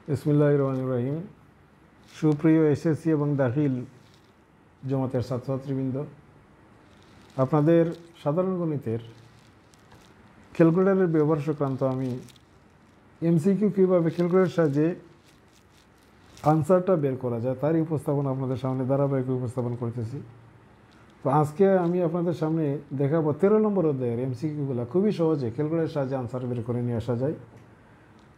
বিসমিল্লাহির রহমানির রহিম। সুপ্রিয় এসএসসি এবং দাখিল জমাতের ছাত্রছাত্রীবৃন্দ, আপনাদের সাধারণ গণিতের ক্যালকুলেটরের ব্যবহার সংক্রান্ত আমি এমসিকিউ কীভাবে ক্যালকুলেটরের সাহায্যে আনসারটা বের করা যায় তারই উপস্থাপনা আপনাদের সামনে ধারাবাহিক উপস্থাপন করতেছি। তো আজকে আমি আপনাদের সামনে দেখাবো 13 নম্বর অধ্যায়ের এমসিকিউগুলো খুবই সহজে ক্যালকুলেটরের সাহায্যে আনসার বের করে নিয়ে আসা যায়।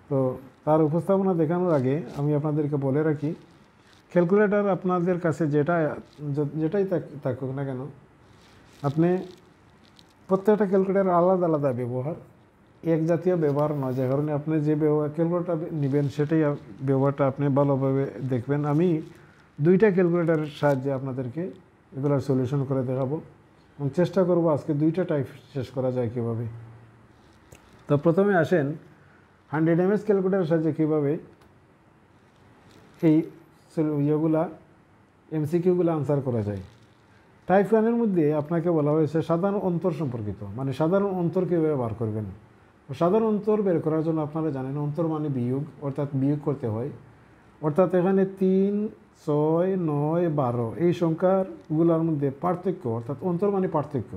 তো তার উপস্থাপনা দেখানোর আগে আমি আপনাদেরকে বলে রাখি, ক্যালকুলেটর আপনাদের কাছে যেটাই থাকুক না কেন, আপনি প্রত্যেকটা ক্যালকুলেটর আলাদা আলাদা ব্যবহার, এক জাতীয় ব্যবহার নয়। যে কারণে আপনি যে ক্যালকুলেটরটা নেবেন সেটাই ব্যবহারটা আপনি ভালোভাবে দেখবেন। আমি দুইটা ক্যালকুলেটরের সাহায্যে আপনাদেরকে এগুলোর সলিউশন করে দেখাবো এবং চেষ্টা করব আজকে দুইটা টাইপ শেষ করা যায় কীভাবে। তো প্রথমে আসেন 100 ms ক্যালকুলেটরের সাহায্যে কীভাবে এই ইয়েগুলা এমসিকিউগুলো আনসার করা যায়। টাইপ 1-এর মধ্যে আপনাকে বলা হয়েছে সাধারণ অন্তর সম্পর্কিত, মানে সাধারণ অন্তর কীভাবে বার করবেন। সাধারণ অন্তর বের করার জন্য আপনারা জানেন অন্তর মানে বিয়োগ, অর্থাৎ বিয়োগ করতে হয়। অর্থাৎ এখানে 3, 6, 9, 12 এই সংখ্যাগুলোর মধ্যে পার্থক্য, অর্থাৎ অন্তর মানে পার্থক্য।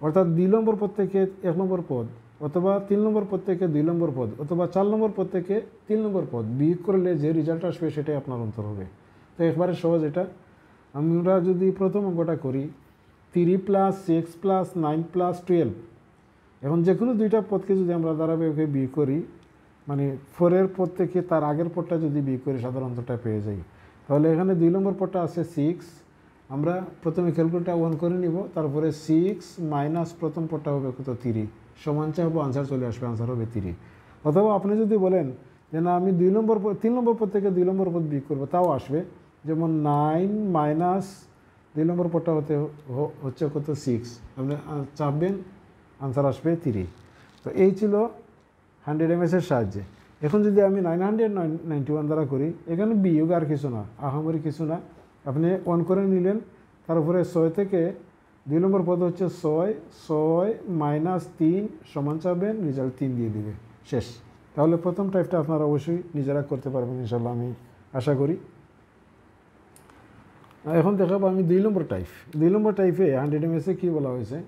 অর্থাৎ 2 নম্বর পদ থেকে 1 নম্বর পদ, অথবা 3 নম্বর পদ থেকে 2 নম্বর পদ, অথবা 4 নম্বর পদ থেকে 3 নম্বর পদ বিয়োগ করলে যে রেজাল্ট আসবে সেটাই আপনার অন্তর হবে। তো একবারে সহজ এটা। আমরা যদি প্রথম অঙ্কটা করি 3 + 6 + 9 + 12, এখন যে কোনো দুইটা পদকে যদি আমরা ধারাবাহিকভাবে বিয়োগ করি, মানে 4-এর পদ থেকে তার আগের পদটা যদি বিয়োগ করি সাধারণ অন্তরটা পেয়ে যাই। তাহলে এখানে 2 নম্বর পদটা আছে 6, আমরা প্রথমে ক্যালকুলেটর অন করে নিব, তারপরে 6 মাইনাস প্রথম পদটা হবে কত 3 সমান চাইব, আনসার চলে আসবে, আনসার হবে 3। অথবা আপনি যদি বলেন যে না আমি 3 নম্বর পদ থেকে 2 নম্বর পদ বিয়োগ করবো, তাও আসবে। যেমন 9 মাইনাস 2 নম্বর পদটা হচ্ছে কত 6, আপনি চাপবেন, আনসার আসবে 3। তো এই ছিল 100 ms-এর সাহায্যে। এখন যদি আমি 991 দ্বারা করি, এখানে বিয়োগ আর কিছু না, আহামরি কিছু না। আপনি অন করে নিলেন, তারপরে 6 থেকে 2 নম্বর পদ হচ্ছে 6 মাইনাস 3 সমান চাবেন, রেজাল্ট 3 দিয়ে দিবে, শেষ। তাহলে প্রথম টাইপটা আপনারা অবশ্যই নিজেরা করতে পারবেন ইনশাল্লাহ, আমি আশা করি। এখন দেখাবো আমি 2 নম্বর টাইপ। 2 নম্বর টাইপে 100 ms-এ কী বলা হয়েছে,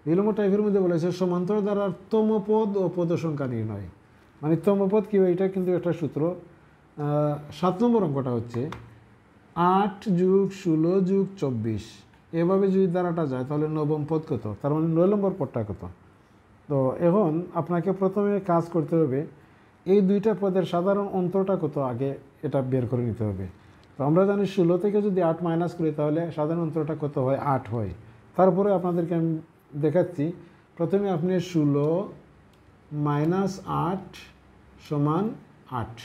2 নম্বর টাইপের মধ্যে বলা হয়েছে সমান্তর দ্বারার তমপদ ও পদ সংখ্যা নির্ণয়। মানে তমপদ কী, এটা কিন্তু একটা সূত্র। 7 নম্বর অঙ্কটা হচ্ছে 8 + 16 + 24, এভাবে যদি দ্বারাটা যায় তাহলে নবম পদ কত, তার মানে 9 নম্বর পদটা কত। তো এখন আপনাকে প্রথমে কাজ করতে হবে, এই দুইটা পদের সাধারণ অন্তরটা কত আগে এটা বের করে নিতে হবে। তো আমরা জানি 16 থেকে যদি 8 মাইনাস করি তাহলে সাধারণ অন্তরটা কত হয়, 8 হয়। তারপরে আপনাদেরকে আমি দেখাচ্ছি, প্রথমে আপনি 16 মাইনাস 8 সমান 8,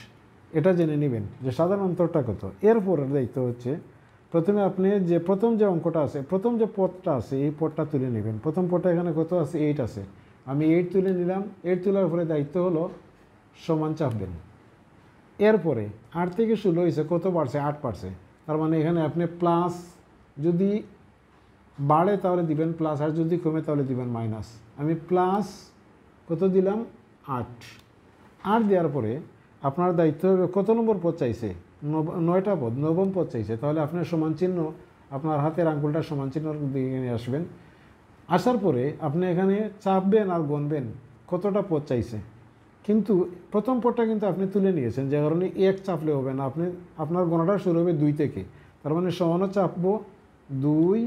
এটা জেনে নেবেন যে সাধারণ অন্তরটা কত। এরপরের দায়িত্ব হচ্ছে প্রথমে আপনি যে প্রথম যে অঙ্কটা আছে, প্রথম যে পদটা আছে এই পদটা তুলে নেবেন। প্রথম পদটা এখানে কত আছে, 8 আছে, আমি 8 তুলে নিলাম। 8 তোলার পরে দায়িত্ব হলো সমান চাপবেন। এরপরে 8 থেকে 16 হয়েছে, কত বাড়ছে, 8 বাড়ছে, তার মানে এখানে আপনি প্লাস, যদি বাড়ে তাহলে দিবেন প্লাস, আর যদি কমে তাহলে দিবেন মাইনাস। আমি প্লাস কত দিলাম, 8। 8 দেওয়ার পরে আপনার দায়িত্ব হবে কত নম্বর পদ চাইছে, 9টা পদ, নবম পদ চাইছে। তাহলে আপনার সমান চিহ্ন, আপনার হাতের আঙ্গুলটা সমান চিহ্নর দিকে নিয়ে আসবেন। আসার পরে আপনি এখানে চাপবেন আর গণবেন কতটা পদ চাইছে। কিন্তু প্রথম পদটা কিন্তু আপনি তুলে নিয়েছেন, যে কারণে 1 চাপলে হবে না, আপনার গণাটা শুরু হবে 2 থেকে। তার মানে সমানও চাপবো 2,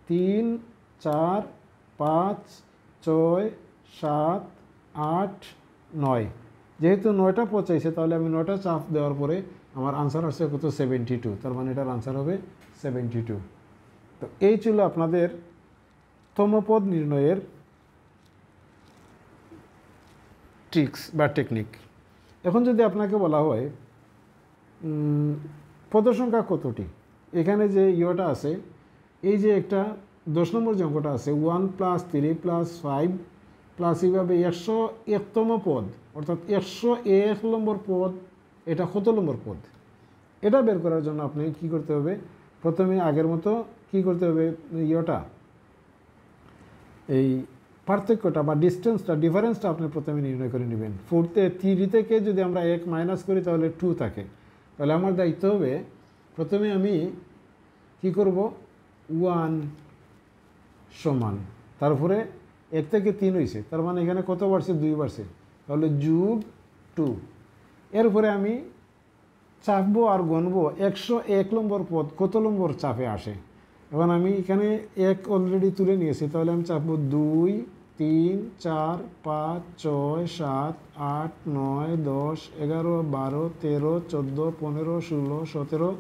3, 4, 5, 6, 7, 8, 9। যেহেতু 9টা পদ চাইছে তাহলে আমি 9টা চাপ দেওয়ার পরে আমার আনসার আসছে কত, 72। তার মানে এটার আনসার হবে 72। তো এই ছিল আপনাদের তমপদ নির্ণয়ের ট্রিক্স বা টেকনিক। এখন যদি আপনাকে বলা হয় পদ সংখ্যা কতটি, এখানে যে ইয়েটা আছে, এই যে একটা 10 নম্বর যে অঙ্কটা আছে 1 + 3 + 5 প্লাস এইভাবে 101তম পদ, অর্থাৎ 101 নম্বর পদ, এটা কত নম্বর পদ, এটা বের করার জন্য আপনি কি করতে হবে, প্রথমে আগের মতো কি করতে হবে, ইয়েটা এই পার্থক্যটা বা ডিস্টেন্সটা ডিফারেন্সটা আপনি প্রথমে নির্ণয় করে নেবেন। 3 থেকে যদি আমরা 1 মাইনাস করি তাহলে 2 থাকে। তাহলে আমার দায়িত্ব হবে প্রথমে আমি কি করব, 1 সমান, তারপরে 1 থেকে 3 হয়েছে, তার মানে এখানে কত বাড়ছে, 2 বাড়ছে, তাহলে যোগ 2। এরপরে আমি চাপবো আর গণবো 101 নম্বর পদ কত নম্বর চাপে আসে। এখন আমি এখানে 1 অলরেডি তুলে নিয়েছি, তাহলে আমি চাপবো 2, 3, 4, 5, 6, 7, 8, 9, 10, 11, 12, 13, 14, 15, 16, 17,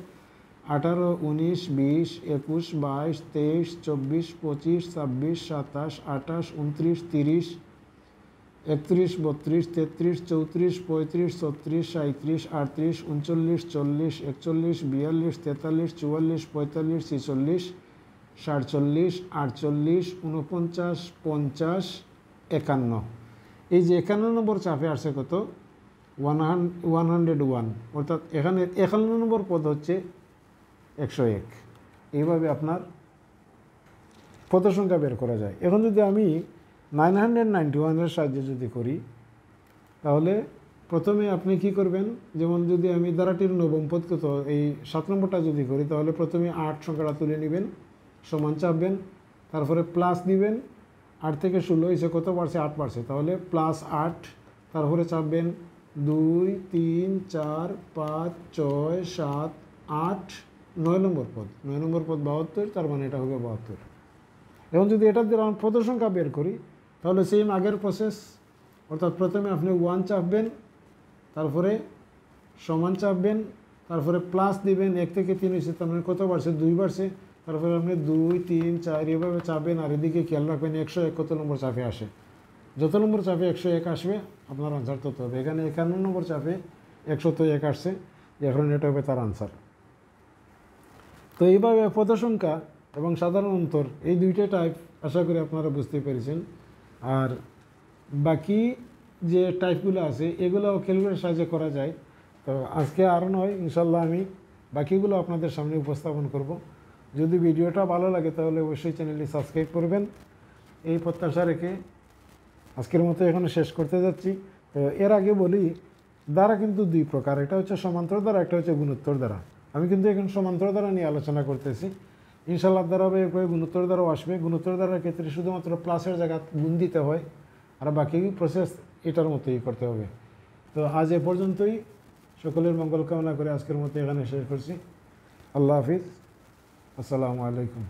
18, 19, 20, 21, 22, 23, 24, 25, 26, 27, 28, 29, 30, 31, 32, 33, 34, 35, 36, 37, 38, 39, 40, 41, 42, 43, 44, 45, 46, 47, 48, 49, 50, 51। এই যে 51 নম্বর চাপে আসছে কত, 101, অর্থাৎ এখানে 51 নম্বর পদ হচ্ছে 101। এইভাবে আপনার পদ সংখ্যা বের করা যায়। এখন যদি আমি 991-এর সাহায্যে যদি করি, তাহলে প্রথমে আপনি কি করবেন, যেমন যদি আমি দ্বারাটির নবম পদ কত, এই 7 নম্বরটা যদি করি, তাহলে প্রথমে 8 সংখ্যাটা তুলে নেবেন, সমান চাপবেন, তারপরে প্লাস দিবেন, 8 থেকে 16 হয়েছে, কত বাড়ছে, 8 বাড়ছে, তাহলে +8, তারপরে চাপবেন 2, 3, 4, 5, 6, 7, 8, 9 নম্বর পদ, 9 নম্বর পদ 72, তার মানে এটা হবে 72। এখন যদি এটা দিয়ে আমরা পদ সংখ্যা বের করি, তাহলে সেম আগের প্রসেস, অর্থাৎ প্রথমে আপনি 1 চাপবেন, তারপরে সমান চাপবেন, তারপরে প্লাস দিবেন, 1 থেকে 3 হয়েছে, তার মানে কত বাড়ছে, 2 বাড়ছে, তারপরে আপনি 2, 3, 4 এভাবে চাপবেন, আর এদিকে খেয়াল রাখবেন 101 কত নম্বর চাপে আসে। যত নম্বর চাপে 101 আসবে আপনার আনসার তত হবে। এখানে 51 নম্বর চাপে 101 আসছে, এখন এটা হবে তার আনসার। তো এইভাবে পদ সংখ্যা এবং সাধারণ অন্তর এই দুইটা টাইপ আশা করি আপনারা বুঝতে পেরেছেন। আর বাকি যে টাইপগুলো আছে এগুলো ক্যালকুলেটরের সাহায্যে করা যায়। তো আজকে আর নয়, ইনশাল্লাহ আমি বাকিগুলো আপনাদের সামনে উপস্থাপন করব। যদি ভিডিওটা ভালো লাগে তাহলে অবশ্যই চ্যানেলটি সাবস্ক্রাইব করবেন। এই প্রত্যাশা রেখে আজকের মতো এখানে শেষ করতে যাচ্ছি। তো এর আগে বলি, দ্বারা কিন্তু 2 প্রকার, একটা হচ্ছে সমান্তর দ্বারা, একটা হচ্ছে গুণোত্তর দ্বারা। আমি কিন্তু এখন সমান্তর দ্বারা নিয়ে আলোচনা করতেছি, ইনশাল্লাহ দ্বারা হবে গুণোত্তর দ্বারাও আসবে। গুণোত্তর দ্বারার ক্ষেত্রে শুধুমাত্র প্লাসের জায়গা গুণ দিতে হয়, আর বাকি প্রসেস এটার মতোই করতে হবে। তো আজ এ পর্যন্তই, সকলের মঙ্গল কামনা করে আজকের মতো এখানে শেষ করছি। আল্লাহ হাফিজ, আসসালামু আলাইকুম।